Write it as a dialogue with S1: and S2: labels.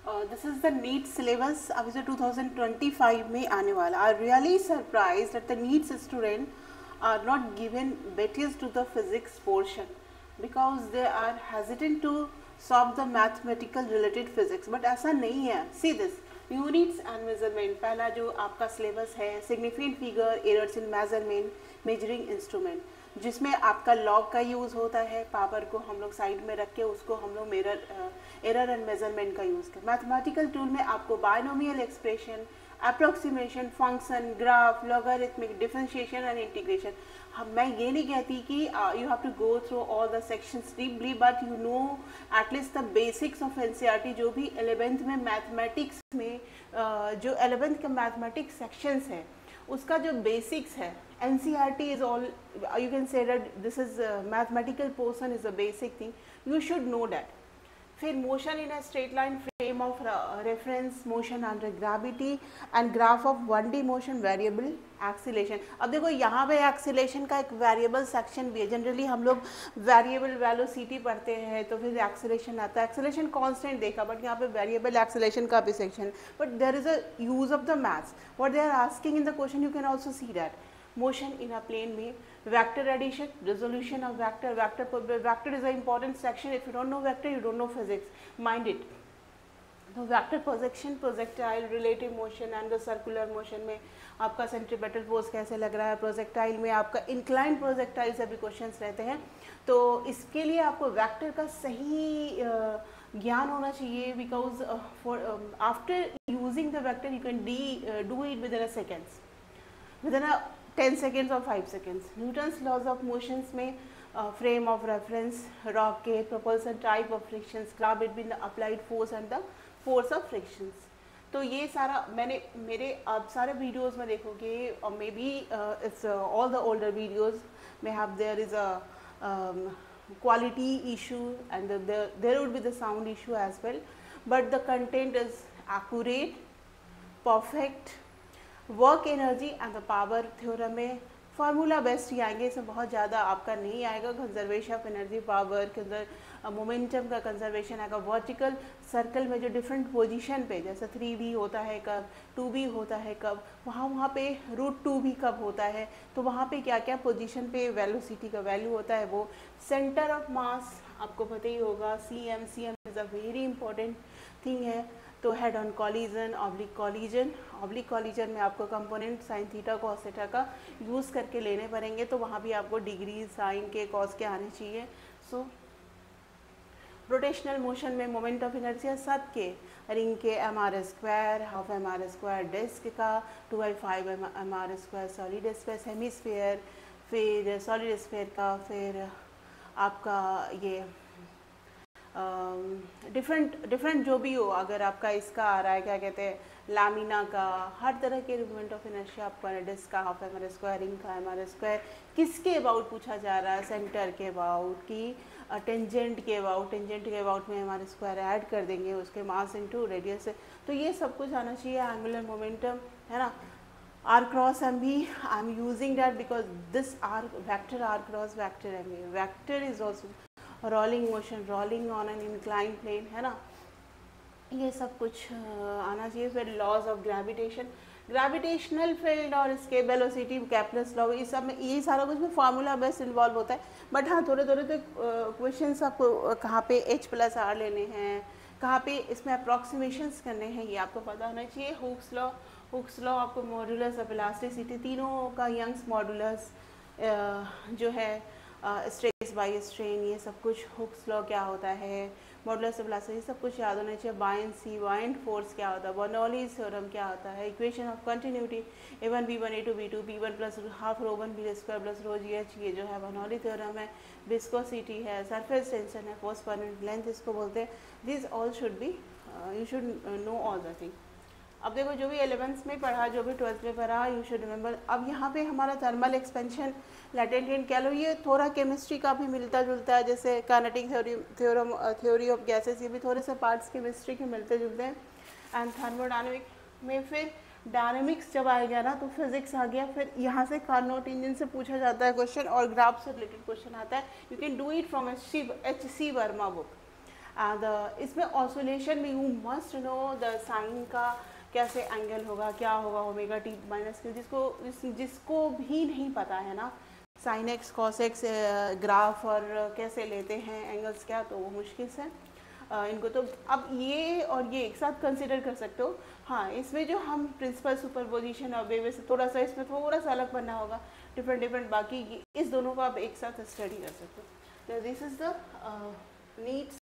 S1: This is the NEET syllabus अभी जो 2025 में आने वाला. I really surprise that the NEET student are not given weightage to the physics portion because they are hesitant to solve the mathematical related physics. But ऐसा नहीं है. See this units and measurement, पहला जो आपका syllabus है significant figure, errors in measurement, measuring instrument, जिसमें आपका log का यूज़ होता है. पावर को हम लोग साइड में रख के उसको हम लोग एरर एंड मेजरमेंट का यूज़ करें. मैथमेटिकल टूल में आपको binomial expression, approximation, function, graph, logarithmic, differentiation and integration. मैं ये नहीं कहती कि you have to go through all the sections deeply, but you know at least the basics of NCERT. जो भी 11th में मैथमेटिक्स में जो 11th का मैथमेटिक्स सेक्शंस है उसका जो बेसिक्स है, NCERT is all, you can say that this is mathematical portion is a basic thing, you should know that. फिर motion in a straight line, frame of reference, motion under gravity and graph of 1D motion, variable acceleration. अब देखो यहाँ पे acceleration का एक variable section भी है. Generally हम लोग वेरिएबल वेलोसिटी पढ़ते हैं तो फिर एक्सीलेशन आता है. एक्सीलेशन कांस्टेंट देखा, बट यहाँ पे वेरिएबल एक्सीलेशन का भी section. But there is a use of the maths. What they are asking in the question you can also see that. Motion in a plane में, vector addition, resolution of vector is an important section. If you don't know vector, you don't know physics, mind it. तो vector projection, projectile, relative motion and the circular motion में आपका centripetal force कैसे लग रहा है, projectile में आपका inclined projectile से भी questions रहते हैं. तो इसके लिए आपको vector का सही ज्ञान होना चाहिए, because after using the vector you can do it within a seconds, within a 10 seconds or 5 seconds. Newton's laws of motions में frame of reference, rocket, propulsion type of frictions, graph between the applied force and the force of frictions. तो ये सारा मैंने मेरे आप सारे videos में देखोगे, और may be it's all the older videos में have there is a quality issue and there would be the sound issue as well, but the content is accurate, perfect. Work energy and the power theorem में formula best ही आएंगे, इसमें बहुत ज़्यादा आपका नहीं आएगा. Conservation of energy, power के अंदर मोमेंटम का कंजर्वेशन आएगा. वर्टिकल सर्कल में जो डिफरेंट पोजीशन पे, जैसे 3B होता है कब, 2B होता है कब, वहाँ पे √2B कब होता है, तो वहाँ पे क्या क्या पोजीशन पे वेलोसिटी का वैल्यू होता है. वो सेंटर ऑफ मास आपको पता ही होगा, CM is a very important thing है. तो head on collision, oblique collision में आपको component sine theta cos theta का यूज़ करके लेने पड़ेंगे, तो वहाँ भी आपको डिग्री साइन के कॉस के आने चाहिए. सो रोटेशनल मोशन में मोमेंट ऑफ इनर्शिया सबके, रिंग के mr², हाफ mr², डिस्क का 2/5 mr², सॉलिड स्पेस हेमीस्फेयर, फिर सॉलिड स्फेयर का, फिर आपका ये डिफरेंट जो भी हो, अगर आपका इसका आ रहा है क्या कहते हैं लामिना का, हर तरह के मोमेंट ऑफ इनर्शिया आपका डिस्क का, हाफ mr², रिंग का mr², किसके अबाउट पूछा जा रहा है, सेंटर के अबाउट की टेंजेंट के अबाउट में mr² ऐड कर देंगे उसके मास इनटू रेडियस. तो ये सब कुछ आना चाहिए. एंगुलर मोमेंटम है ना, r क्रॉस एम भी I am using that because this vector r cross vector M भी, vector is also rolling motion, rolling on an incline plane, है ना. ये सब कुछ आना चाहिए. फिर laws of gravitation, gravitational field और एस्केप वेलोसिटी, कैप्लर्स लॉ, ये सब में ये सारा कुछ में फार्मूला बेस इन्वॉल्व होता है. बट हाँ थोड़े थोड़े तो क्वेश्चंस आपको कहाँ पे H+R लेने हैं, कहाँ पे इसमें अप्रॉक्सीमेशंस करने हैं, ये आपको पता होना चाहिए. हुक्स लॉ आपको मॉडुलस ऑफ इलास्टिसिटी, तीनों का यंग्स मॉडुलस जो है, स्ट्रेस बाय स्ट्रेन, ये सब कुछ. हुक्स लॉ क्या होता है, मॉडुलस ऑफ इलास्टिसिटी, सब कुछ याद होना चाहिए. बायंसी, बायंट फोर्स क्या होता है, बर्नौलीज थ्योरम क्या होता है, equation of continuity A1 B1 A2 B2 P1 plus half ρ1 B² plus ρgh, ये जो है बर्नौली थ्योरम है. विस्कोसिटी है, सरफेस टेंशन है, फोर्स पर लेंथ इसको बोलते हैं. This all should be, you should know all the thing. अब देखो जो भी 11th में पढ़ा, जो भी 12th में पढ़ा, यू शुड रिमेंबर. अब यहाँ पे हमारा थर्मल एक्सपेंशन, लैटेंट हीट कह लो, ये थोड़ा केमिस्ट्री का भी मिलता जुलता है. जैसे काइनेटिक थ्योरी ऑफ गैसेस, ये भी थोड़े से पार्ट्स केमिस्ट्री के मिलते जुलते हैं. एंड थर्मोडायनामिक में फिर डायनामिक्स जब आएगा ना तो फिजिक्स आ गया. फिर यहाँ से कार्नोट इंजन से पूछा जाता है क्वेश्चन, और ग्राफ से रिलेटेड क्वेश्चन आता है. You can do it from HC Verma book. And इसमें ऑसोलेशन में you must know the sine का कैसे एंगल होगा, क्या होगा ओमेगा टी माइनस के, जिसको भी नहीं पता है ना sine x cos x graph और कैसे लेते हैं एंगल्स क्या, तो वो मुश्किल है इनको। तो अब ये और ये एक साथ कंसिडर कर सकते हो। हाँ, इसमें जो हम प्रिंसिपल सुपरपोजिशन और बेवे से थोड़ा सा इसमें थोड़ा सा अलग बनना होगा, डिफरेंट, बाकी इस दोनों को आप एक साथ स्टडी कर सकते हो। This is the needs